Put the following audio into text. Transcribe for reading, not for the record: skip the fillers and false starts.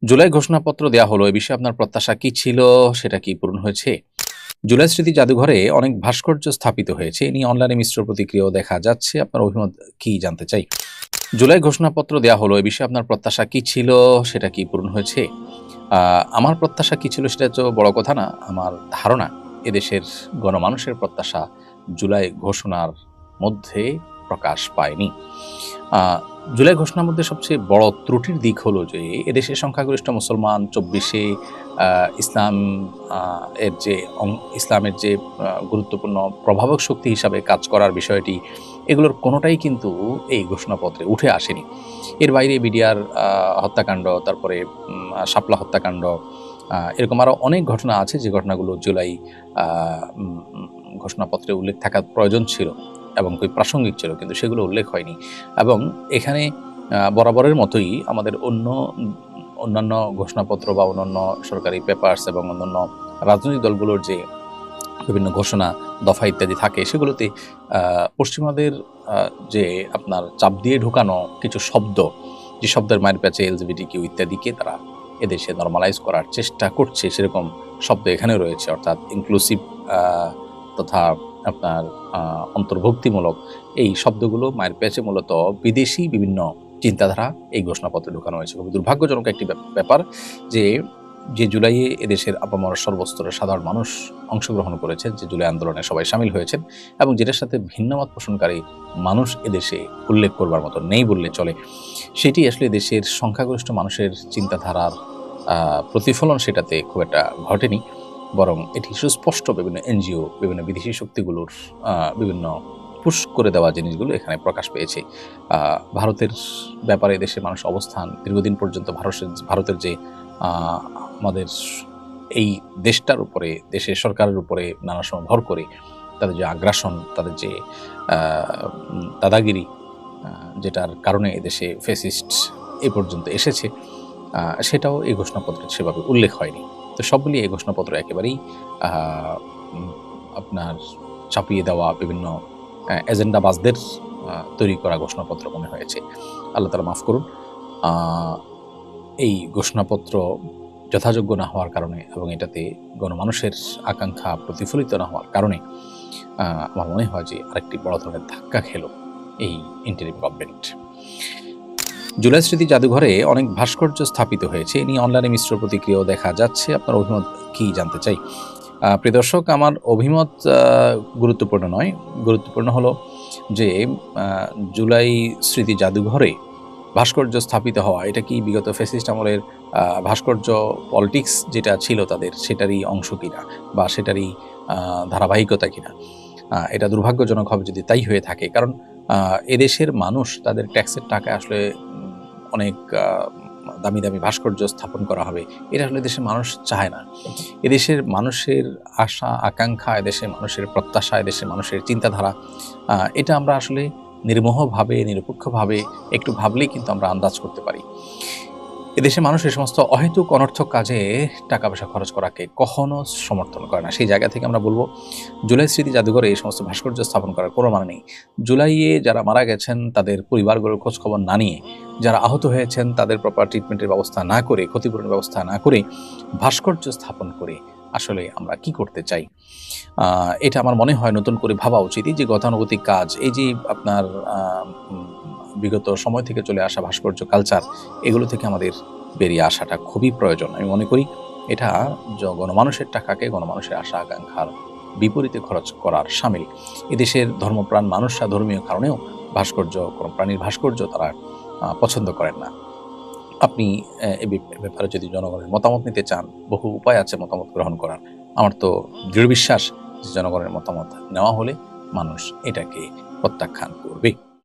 জুলাই ঘোষণাপত্র দেয়া হলো। এ বিষয়ে আপনার প্রত্যাশা কি ছিল? সেটা কি পূরণ হয়েছে? জুলাই স্মৃতি জাদুঘরে অনেক ভাস্কর্য স্থাপিত হয়েছে। এ নিয়ে অনলাইনে মিশ্র প্রতিক্রিয়াও দেখা যাচ্ছে। আপনার অভিমত কি জানতে চাই। জুলাই ঘোষণাপত্র দেয়া হলো। এ বিষয়ে আপনার প্রত্যাশা কি ছিল? সেটা কি পূরণ হয়েছে? আমার প্রত্যাশা কি ছিল সেটা তো বড় কথা না। আমার ধারণা এদেশের গণমানুষের প্রত্যাশা জুলাই ঘোষণার মধ্যে প্রকাশ পায়নি। আ জুলাই ঘোষণার মধ্যে সবচেয়ে বড় ত্রুটির দিক হলো যে এদেশের সংখ্যাগরিষ্ঠ মুসলমান ২৪ আ ইসলাম আ এর যে ইসলামের যে গুরুত্বপূর্ণ প্রভাবক শক্তি হিসাবে কাজ করার বিষয়টি, এগুলোর কোনোটাই কিন্তু এই ঘোষণাপত্রে উঠে আসেনি। এর বাইরে বিডিআর হত্যাকাণ্ড, তারপরে শাপলা হত্যাকাণ্ড, এরকম আরো অনেক ঘটনা আছে যে ঘটনাগুলো জুলাই আ উম ঘোষণাপত্রে উল্লেখ থাকার প্রয়োজন ছিল এবং খুবই প্রাসঙ্গিক ছিল, কিন্তু সেগুলো উল্লেখ হয়নি। এবং এখানে বরাবরের মতোই আমাদের অন্যান্য ঘোষণাপত্র বা অন্যান্য সরকারি পেপারস এবং অন্যান্য রাজনৈতিক দলগুলোর যে বিভিন্ন ঘোষণা, দফা ইত্যাদি থাকে, সেগুলোতে পশ্চিমাদের যে আপনার চাপ দিয়ে ঢুকানো কিছু শব্দ, যে শব্দের মায়ের প্যাচে এলজিবিটিকিউ ইত্যাদিকে তারা এদেশে নরমালাইজ করার চেষ্টা করছে, সেরকম শব্দ এখানেও রয়েছে। অর্থাৎ ইনক্লুসিভ তথা আপনার অন্তর্ভুক্তিমূলক এই শব্দগুলো মায়ের প্যাচে মূলত বিদেশি বিভিন্ন চিন্তাধারা এই ঘোষণাপত্রে ঢুকানো হয়েছে। খুবই দুর্ভাগ্যজনক একটি ব্যাপার যে জুলাইয়ে এদেশের আপামর সর্বস্তরের সাধারণ মানুষ অংশগ্রহণ করেছেন, যে জুলাই আন্দোলনে সবাই শামিল হয়েছেন এবং যেটার সাথে ভিন্নমত পোষণকারী মানুষ এদেশে উল্লেখ করবার মতো নেই বললে চলে, সেটি আসলে দেশের সংখ্যাগরিষ্ঠ মানুষের চিন্তাধারার প্রতিফলন সেটাতে খুব একটা ঘটেনি। বরং এটি সুস্পষ্ট বিভিন্ন এনজিও, বিভিন্ন বিদেশি শক্তিগুলোর বিভিন্ন পুশ করে দেওয়া জিনিসগুলো এখানে প্রকাশ পেয়েছে। ভারতের ব্যাপারে দেশের মানুষ অবস্থান দীর্ঘদিন পর্যন্ত ভারতের যে আমাদের এই দেশটার উপরে, দেশের সরকারের উপরে নানা সময় ভর করে তাদের যে আগ্রাসন, তাদের যে দাদাগিরি, যেটার কারণে এদেশে ফ্যাসিস্ট এ পর্যন্ত এসেছে, সেটাও এই ঘোষণাপত্রে সেভাবে উল্লেখ হয়নি। তো সব মিলিয়ে এই ঘোষণাপত্র একেবারেই আপনার চাপিয়ে দেওয়া বিভিন্ন এজেন্ডাবাজদের তৈরি করা ঘোষণাপত্র মনে হয়েছে। আল্লাহ তাআলা মাফ করুন। এই ঘোষণাপত্র যথাযোগ্য না হওয়ার কারণে এবং এটাতে গণমানুষের আকাঙ্ক্ষা প্রতিফলিত না হওয়ার কারণে আমার মনে হয় যে আরেকটি বড় ধরনের ধাক্কা খেল এই ইন্টারিম গভর্নমেন্ট। জুলাই স্মৃতি জাদুঘরে অনেক ভাস্কর্য স্থাপিত হয়েছে। এ নিয়ে অনলাইনে মিশ্র প্রতিক্রিয়াও দেখা যাচ্ছে। আপনার অভিমত কি জানতে চাই। প্রিয় দর্শক, আমার অভিমত গুরুত্বপূর্ণ নয়। গুরুত্বপূর্ণ হলো যে জুলাই স্মৃতি জাদুঘরে ভাস্কর্য স্থাপিত হওয়া, এটা কি বিগত ফ্যাসিস্ট আমলের ভাস্কর্য পলিটিক্স যেটা ছিল তাদের, সেটারই অংশ কিনা বা সেটারই ধারাবাহিকতা কিনা। এটা দুর্ভাগ্যজনক হবে যদি তাই হয়ে থাকে। কারণ এদেশের মানুষ তাদের ট্যাক্সের টাকায় আসলে অনেক দামি দামি ভাস্কর্য স্থাপন করা হবে, এটা আসলে দেশের মানুষ চায় না। এদেশের মানুষের আশা আকাঙ্ক্ষা, এদেশের মানুষের প্রত্যাশা, এদেশের মানুষের চিন্তাধারা, এটা আমরা আসলে নির্মোহভাবে, নিরপেক্ষভাবে একটু ভাবলেই কিন্তু আমরা আন্দাজ করতে পারি। এদেশের মানুষ এই সমস্ত অহেতুক অনর্থক কাজে টাকা পয়সা খরচ করাকে কখনো সমর্থন করে না। সেই জায়গা থেকে আমরা বলব, জুলাই স্মৃতি জাদুঘরে এই সমস্ত ভাস্কর্য স্থাপন করার কোনো মানে নেই। জুলাইয়ে যারা মারা গেছেন তাদের পরিবারগুলোর খোঁজখবর না নিয়ে, যারা আহত হয়েছেন তাদের প্রপার ট্রিটমেন্টের ব্যবস্থা না করে, ক্ষতিপূরণের ব্যবস্থা না করে ভাস্কর্য স্থাপন করে আসলে আমরা কি করতে চাই? এটা আমার মনে হয় নতুন করে ভাবা উচিত। এই যে গতানুগতিক কাজ, এই যে আপনার বিগত সময় থেকে চলে আসা ভাস্কর্য কালচার, এগুলো থেকে আমাদের বেরিয়ে আসাটা খুবই প্রয়োজন। আমি মনে করি এটা গণমানুষের টাকাকে গণমানুষের আশা আকাঙ্ক্ষার বিপরীতে খরচ করার শামিল। এদেশের ধর্মপ্রাণ মানুষরা ধর্মীয় কারণেও ভাস্কর্য, কোনো প্রাণীর ভাস্কর্য তারা পছন্দ করেন না। আপনি এ ব্যাপারে যদি জনগণের মতামত নিতে চান, বহু উপায় আছে মতামত গ্রহণ করার। আমার তো দৃঢ় বিশ্বাস যে জনগণের মতামত নেওয়া হলে মানুষ এটাকে প্রত্যাখ্যান করবে।